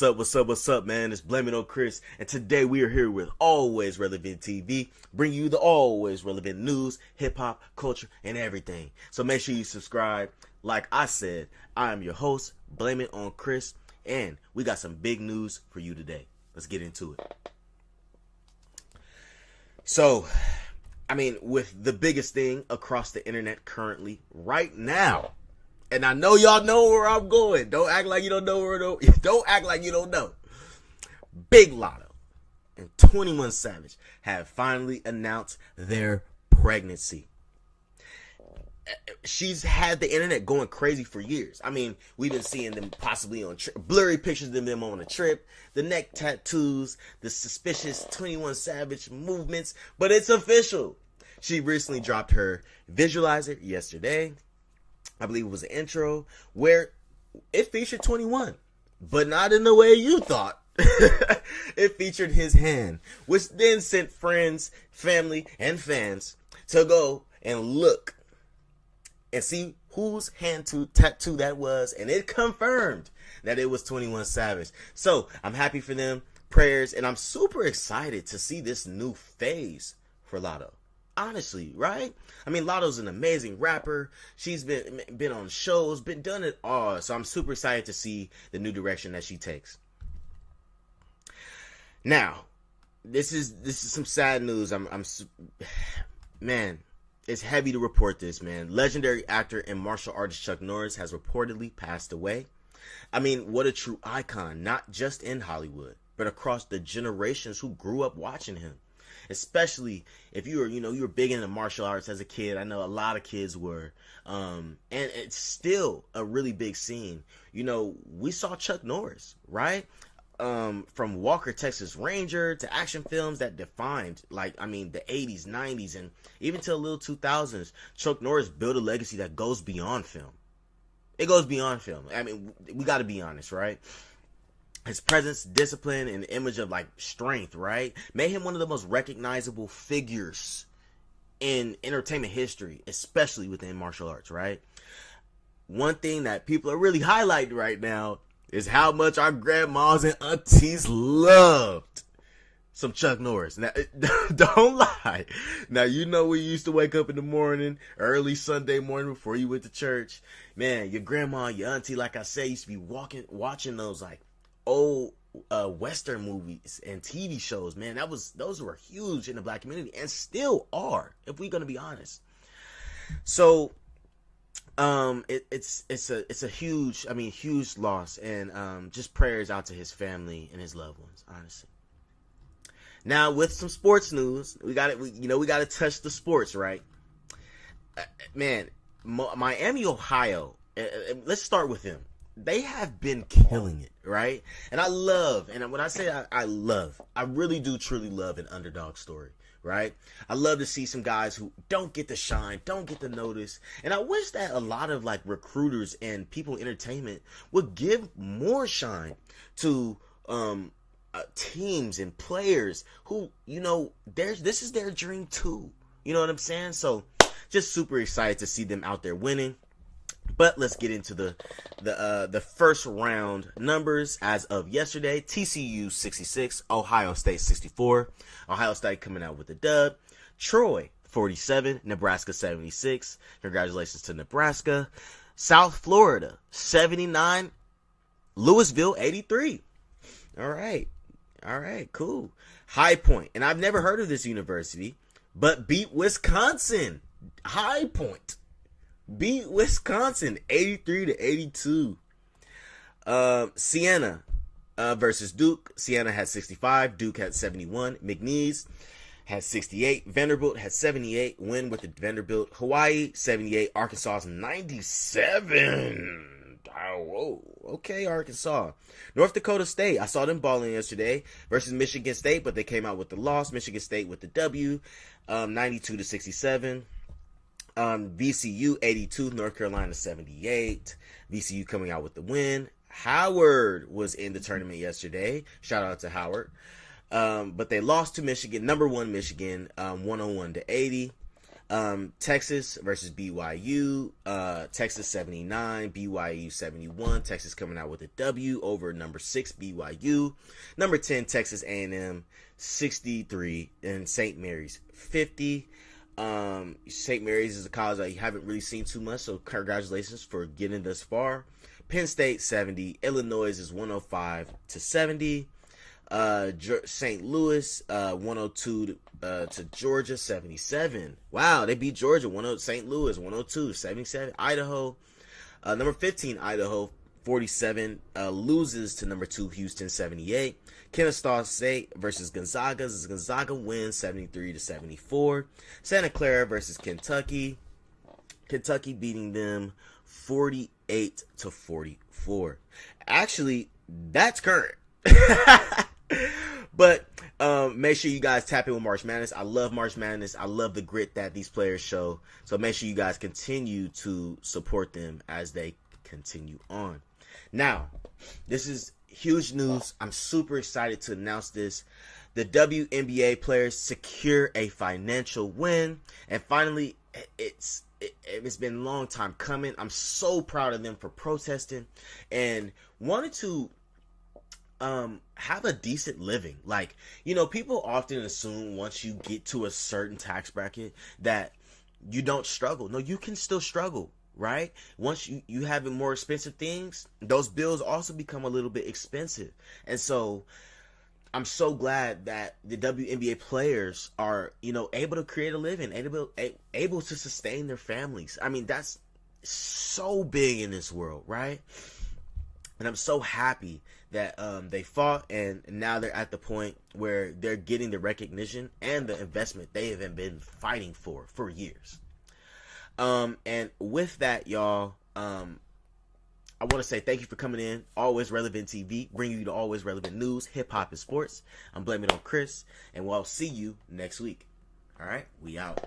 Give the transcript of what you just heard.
What's up, man? It's Blaming on Chris, and today we are here with Always Relevant TV, bringing you the always relevant news, hip hop, culture, and everything. So make sure you subscribe. Like I said, I am your host, Blaming on Chris, and we got some big news for you today. Let's get into it. So, with the biggest thing across the internet currently, right now. And I know y'all know where I'm going. Don't act like you don't know don't act like you don't know. Big Latto and 21 Savage have finally announced their pregnancy. She's had the internet going crazy for years. We've been seeing them possibly on blurry pictures of them on a trip, the neck tattoos, the suspicious 21 Savage movements, but it's official. She recently dropped her visualizer yesterday. I believe it was an intro where it featured 21, but not in the way you thought. It featured his hand, which then sent friends, family, and fans to go and look and see whose hand tattoo that was, and it confirmed that it was 21 Savage. So I'm happy for them, prayers, and I'm super excited to see this new phase for Latto. Honestly, right? Latto's an amazing rapper. She's been on shows, been done it all. So I'm super excited to see the new direction that she takes. Now, this is some sad news. Man, it's heavy to report this, man. Legendary actor and martial artist Chuck Norris has reportedly passed away. What a true icon, not just in Hollywood, but across the generations who grew up watching him. Especially if you were big into martial arts as a kid. I know a lot of kids were. And it's still a really big scene. We saw Chuck Norris, right? From Walker, Texas Ranger to action films that defined, the 80s, 90s, and even to the little 2000s. Chuck Norris built a legacy that goes beyond film. It goes beyond film. We got to be honest, right? His presence, discipline, and image of strength, right, made him one of the most recognizable figures in entertainment history, especially within martial arts, right? One thing that people are really highlighting right now is how much our grandmas and aunties loved some Chuck Norris. Now, don't lie. Now, we used to wake up in the morning, early Sunday morning before you went to church. Man, your grandma, your auntie, like I said, used to be watching those old Western movies and TV shows, man. Those were huge in the black community and still are, if we're gonna be honest. So it's a huge loss, and just prayers out to his family and his loved ones, honestly. Now with some sports news, we gotta touch the sports, right? Man, Miami, Ohio, let's start with them. They have been killing it, right? And when I say I love, I really do truly love an underdog story, right? I love to see some guys who don't get the shine, don't get the notice. And I wish that a lot of recruiters and people in entertainment would give more shine to teams and players who, this is their dream too. You know what I'm saying? So just super excited to see them out there winning. But let's get into the first round numbers as of yesterday. TCU 66, Ohio State 64. Ohio State coming out with a dub. Troy 47, Nebraska 76. Congratulations to Nebraska. South Florida 79, Louisville 83. All right, cool. High Point, and I've never heard of this university, but beat Wisconsin. High Point beat Wisconsin 83-82. Siena versus Duke. Siena had 65. Duke had 71. McNeese had 68. Vanderbilt had 78. Win with the Vanderbilt. Hawaii 78. Arkansas 97. Oh, whoa. Okay, Arkansas. North Dakota State. I saw them balling yesterday versus Michigan State, but they came out with the loss. Michigan State with the W, 92-67. VCU 82, North Carolina 78. VCU coming out with the win. Howard was in the tournament yesterday. Shout out to Howard. But they lost to Michigan, number one Michigan, 101-80. Texas versus BYU. Texas 79, BYU 71. Texas coming out with a W over number 6 BYU. Number 10 Texas A&M 63, and St. Mary's 50. St. Mary's is a college I haven't really seen too much, so congratulations for getting this far. Penn State 70. Illinois is 105 to 70. St. Louis 102 to Georgia 77. Wow, they beat Georgia. St. Louis 102 77. Idaho, number 15 Idaho 47 loses to number 2 Houston 78. Kennesaw State versus Gonzaga. Gonzaga wins 73 to 74. Santa Clara versus Kentucky. Kentucky beating them 48 to 44. Actually, that's current. But make sure you guys tap in with March Madness. I love March Madness. I love the grit that these players show. So make sure you guys continue to support them as they continue on. Now, this is huge news. I'm super excited to announce this. The WNBA players secure a financial win. And finally, it's been a long time coming. I'm so proud of them for protesting and wanted to have a decent living. Like, you know, people often assume once you get to a certain tax bracket that you don't struggle. No, you can still struggle, right? Once you have more expensive things, those bills also become a little bit expensive. And so I'm so glad that the WNBA players are, you know, able to create a living, able to sustain their families. I mean, that's so big in this world, right? And I'm so happy that they fought, and now they're at the point where they're getting the recognition and the investment they have been fighting for years. And with that, y'all, I want to say thank you for coming in. Always Relevant TV, bringing you the always relevant news, hip hop, and sports. I'm Blaming It on Chris, and we'll see you next week. All right, we out.